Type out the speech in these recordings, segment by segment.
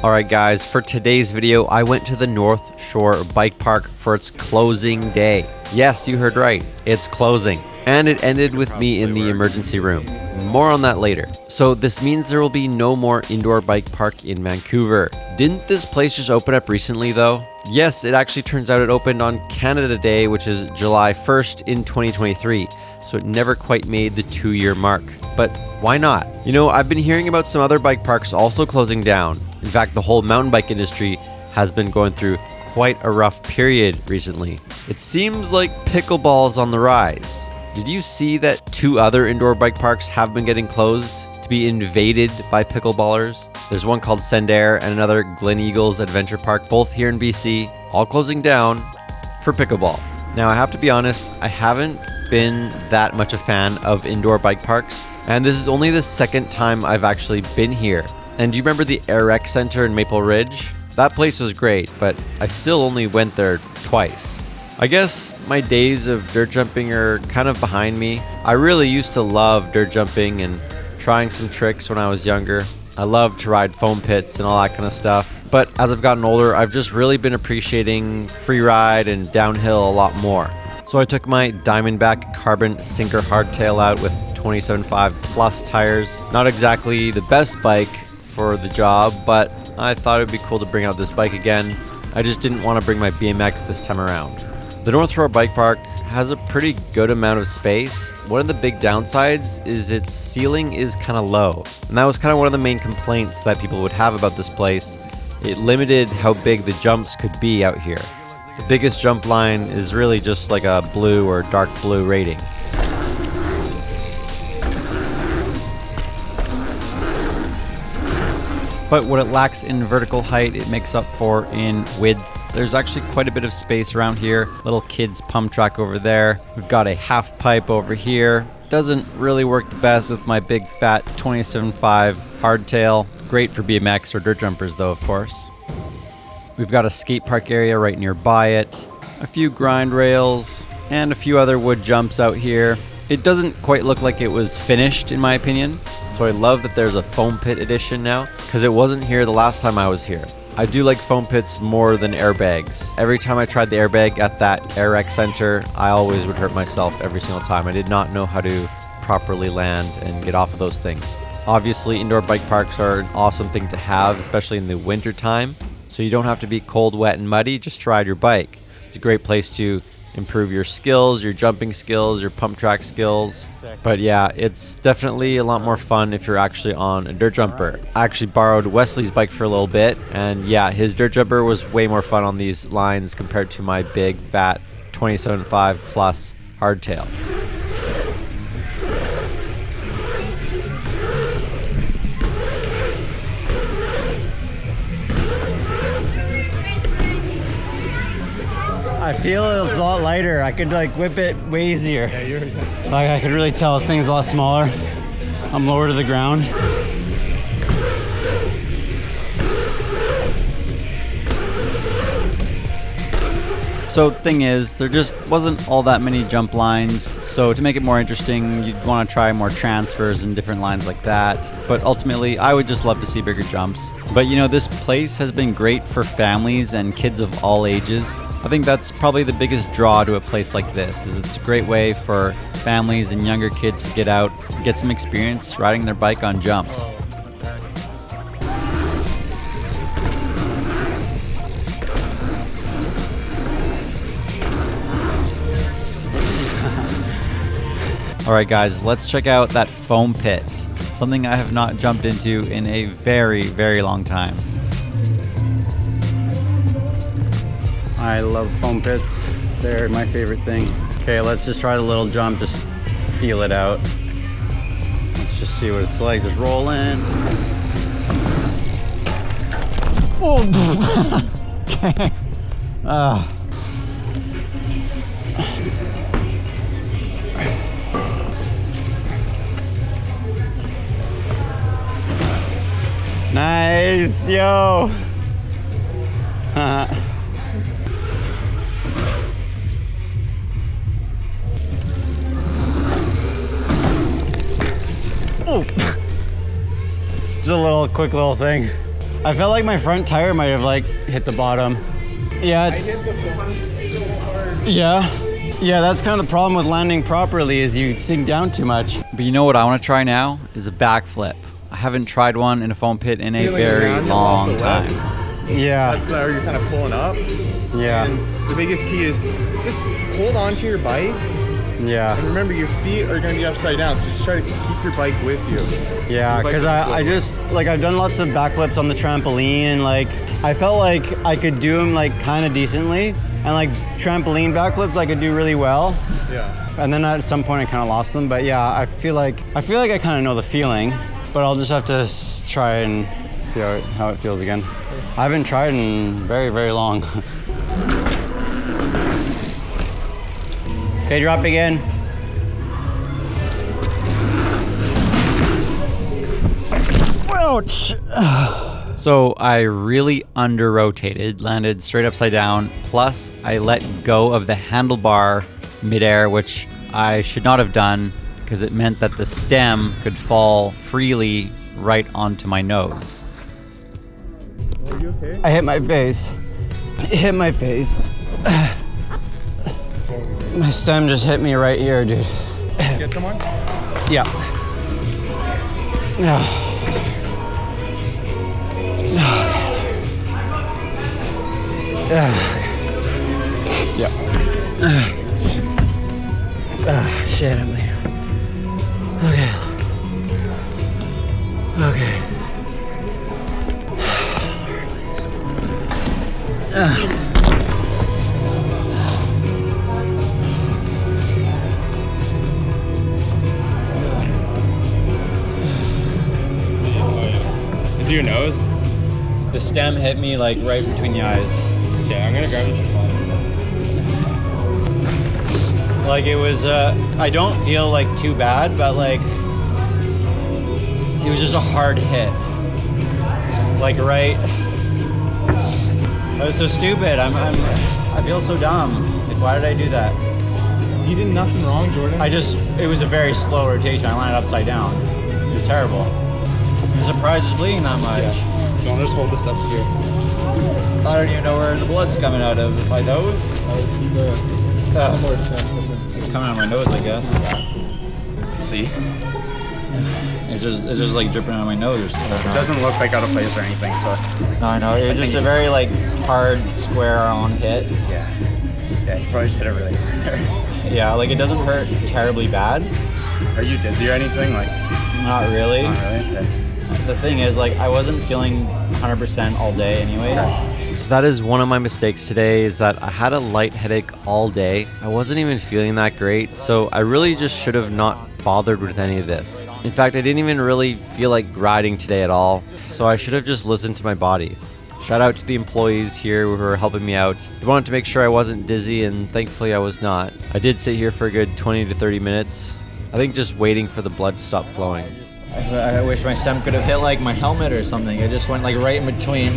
Alright guys, for today's video, I went to the North Shore Bike Park for its closing day. Yes, you heard right, it's closing. And it ended with me in the emergency room. More on that later. So this means there will be no more indoor bike park in Vancouver. Didn't this place just open up recently though? Yes, it actually turns out it opened on Canada Day, which is July 1st in 2023. So it never quite made the 2-year mark. But why not? You know, I've been hearing about some other bike parks also closing down. In fact, the whole mountain bike industry has been going through quite a rough period recently. It seems like pickleball is on the rise. Did you see that 2 other indoor bike parks have been getting closed to be invaded by pickleballers? There's one called Sendair and another Glen Eagles Adventure Park, both here in BC, all closing down for pickleball. Now, I have to be honest, I haven't been that much a fan of indoor bike parks, and this is only the second time I've actually been here. And do you remember the Air Rec Center in Maple Ridge? That place was great, but I still only went there twice. I guess my days of dirt jumping are kind of behind me. I really used to love dirt jumping and trying some tricks when I was younger. I loved to ride foam pits and all that kind of stuff. But as I've gotten older, I've just really been appreciating freeride and downhill a lot more. So I took my Diamondback carbon sinker hardtail out with 27.5 plus tires. Not exactly the best bike for the job, but I thought it'd be cool to bring out this bike again. I just didn't want to bring my BMX this time around. The North Shore Bike Park has a pretty good amount of space. One of the big downsides is its ceiling is kind of low. And that was kind of one of the main complaints that people would have about this place. It limited how big the jumps could be out here. The biggest jump line is really just like a blue or dark blue rating. But what it lacks in vertical height, it makes up for in width. There's actually quite a bit of space around here. Little kids pump track over there. We've got a half pipe over here. Doesn't really work the best with my big fat 27.5 hardtail. Great for BMX or dirt jumpers though, of course. We've got a skate park area right nearby it. A few grind rails and a few other wood jumps out here. It doesn't quite look like it was finished in my opinion. So I love that there's a foam pit edition now because it wasn't here the last time I was here. I do like foam pits more than airbags. Every time I tried the airbag at that Air Rec Center, I always would hurt myself every single time. I did not know how to properly land and get off of those things. Obviously, indoor bike parks are an awesome thing to have, especially in the winter time. So you don't have to be cold, wet, and muddy just to ride your bike. It's a great place to improve your skills, your jumping skills, your pump track skills. But yeah, it's definitely a lot more fun if you're actually on a dirt jumper. I actually borrowed Wesley's bike for a little bit, and yeah, his dirt jumper was way more fun on these lines compared to my big fat 27.5 plus hardtail. I feel it's a lot lighter. I could like whip it way easier. Like I could really tell this thing's a lot smaller. I'm lower to the ground. So thing is, there just wasn't all that many jump lines. So to make it more interesting, you'd want to try more transfers and different lines like that. But ultimately, I would just love to see bigger jumps. But you know, this place has been great for families and kids of all ages. I think that's probably the biggest draw to a place like this, is it's a great way for families and younger kids to get out and get some experience riding their bike on jumps. Alright guys, let's check out that foam pit. Something I have not jumped into in a very, very long time. I love foam pits. They're my favorite thing. Okay, let's just try the little jump, just feel it out. Let's just see what it's like. Just roll in. Oh! Okay. Nice, yo! Oh! Just a quick little thing. I felt like my front tire might have like hit the bottom. Yeah, I hit the bottom so hard. Yeah, that's kind of the problem with landing properly is you sink down too much. But you know what I want to try now is a backflip. I haven't tried one in a foam pit in a very long time. Yeah. That's where you're kind of pulling up. Yeah. And the biggest key is just hold on to your bike. Yeah. And remember, your feet are going to be upside down, so just try to keep your bike with you. Yeah, because I just, like, I've done lots of backflips on the trampoline, and, like, I felt like I could do them, like, kind of decently. And, like, trampoline backflips, I could do really well. Yeah. And then at some point, I kind of lost them. But, yeah, I feel like I kind of know the feeling. But I'll just have to try and see how it feels again. I haven't tried in very, very long. Okay, drop again. Ouch! So I really under-rotated, landed straight upside down, plus I let go of the handlebar midair, which I should not have done because it meant that the stem could fall freely right onto my nose. Are you okay? I hit my face. It hit my face. My stem just hit me right here, dude. Get someone? Yeah. Yeah. Yeah. Shit, I'm leaving. Okay. Okay. Is it your nose? The stem hit me like right between the eyes. Okay, I'm gonna grab this spot. Like it was, I don't feel like too bad, but like it was just a hard hit. Like right. I was so stupid. I feel so dumb. Like why did I do that? You did nothing wrong, Jordan. It was a very slow rotation. I landed upside down. It was terrible. I'm surprised it's bleeding that much. Yeah. Don't just hold this up here. I don't even know where the blood's coming out of. My nose? It's coming out of my nose, I guess. Let's see. It's just like dripping out of my nose or something. It doesn't look like out of place or anything, so. No, I know. It was just a very like hard square on hit. Yeah. Yeah, you probably just hit it really hard. Yeah, like it doesn't hurt terribly bad. Are you dizzy or anything? Like, Not really. not really? Okay. The thing is, like, I wasn't feeling 100% all day anyways. So that is one of my mistakes today, is that I had a light headache all day. I wasn't even feeling that great, so I really just should have not bothered with any of this. In fact, I didn't even really feel like riding today at all, so I should have just listened to my body. Shout out to the employees here who were helping me out. They wanted to make sure I wasn't dizzy, and thankfully I was not. I did sit here for a good 20 to 30 minutes. I think just waiting for the blood to stop flowing. I wish my stem could have hit like my helmet or something. It just went like right in between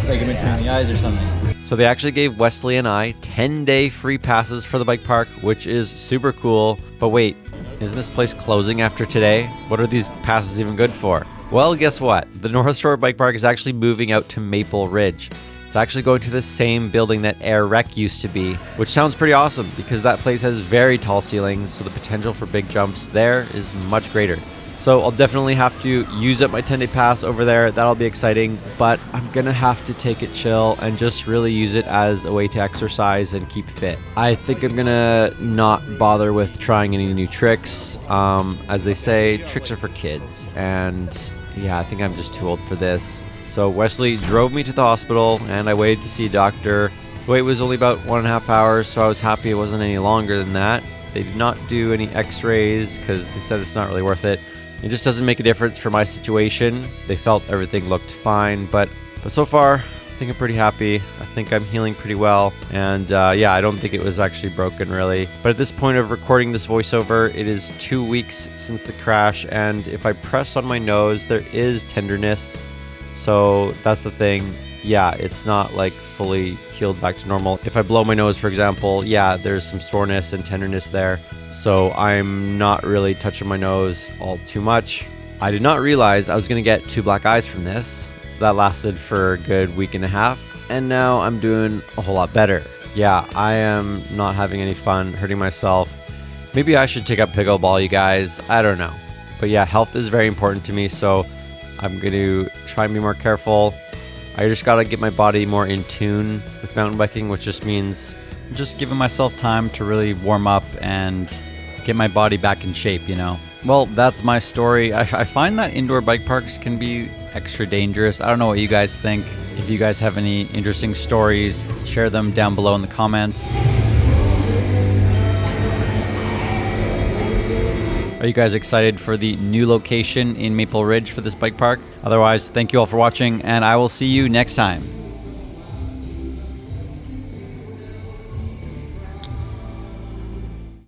the eyes or something. So they actually gave Wesley and I 10-day free passes for the bike park, which is super cool. But wait, isn't this place closing after today? What are these passes even good for? Well, guess what? The North Shore Bike Park is actually moving out to Maple Ridge. It's actually going to the same building that Air Rec used to be, which sounds pretty awesome because that place has very tall ceilings, so the potential for big jumps there is much greater. So I'll definitely have to use up my 10-day pass over there. That'll be exciting, but I'm gonna have to take it chill and just really use it as a way to exercise and keep fit. I think I'm gonna not bother with trying any new tricks. As they say, tricks are for kids, and yeah, I think I'm just too old for this. So Wesley drove me to the hospital, and I waited to see a doctor. The wait was only about 1.5 hours, so I was happy it wasn't any longer than that. They did not do any x-rays because they said it's not really worth it. It just doesn't make a difference for my situation. They felt everything looked fine, but so far, I think I'm pretty happy. I think I'm healing pretty well, and yeah, I don't think it was actually broken really. But at this point of recording this voiceover, it is 2 weeks since the crash, and if I press on my nose, there is tenderness. So that's the thing. Yeah, it's not like fully healed back to normal. If I blow my nose, for example, yeah, there's some soreness and tenderness there. So I'm not really touching my nose all too much. I did not realize I was gonna get 2 black eyes from this. So that lasted for a good week and a half, and now I'm doing a whole lot better. Yeah, I am not having any fun, hurting myself. Maybe I should take up pickleball, you guys. I don't know. But yeah, health is very important to me, so I'm going to try and be more careful. I just got to get my body more in tune with mountain biking, which just means just giving myself time to really warm up and get my body back in shape, you know? Well, that's my story. I find that indoor bike parks can be extra dangerous. I don't know what you guys think. If you guys have any interesting stories, share them down below in the comments. Are you guys excited for the new location in Maple Ridge for this bike park? Otherwise, thank you all for watching, and I will see you next time.